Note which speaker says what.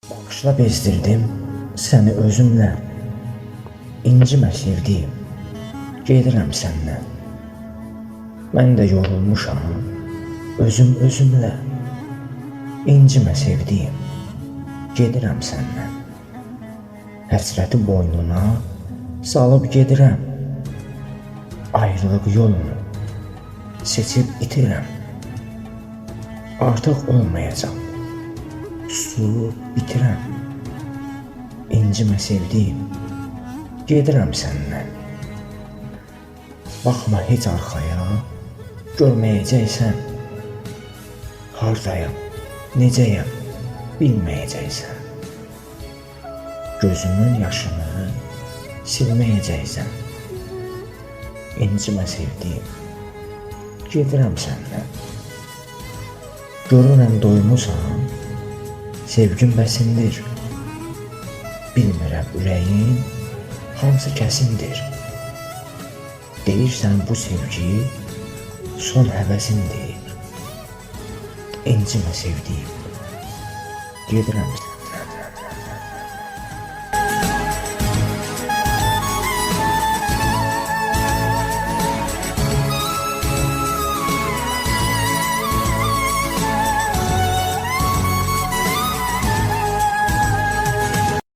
Speaker 1: Bağışla bezdirdim səni özümlə, incimə sevdiyim, gedirəm səndən. Mən də yorulmuşam, özümlə, incimə sevdiyim, gedirəm səndən. Həsrəti boynuna salıb gedirəm, ayrılıq yolunu seçib itirəm. Artıq olmayacaq, susub bitirəm. İncimə sevdiyim, gedirəm səndən. Baxma heç arxaya, görməyəcəksən. Hardayam, necəyəm, bilməyəcəksən. Gözümün yaşını silməyəcəksən. İncimə sevdiyim, gedirəm səndən. Görürəm doymusan, sevgim bəsindir. Bilmirəm ürəyin hansı kəsindir. Deyirsən bu sevgi son həvəsindir. İncimə sevdiyim, gedirəm.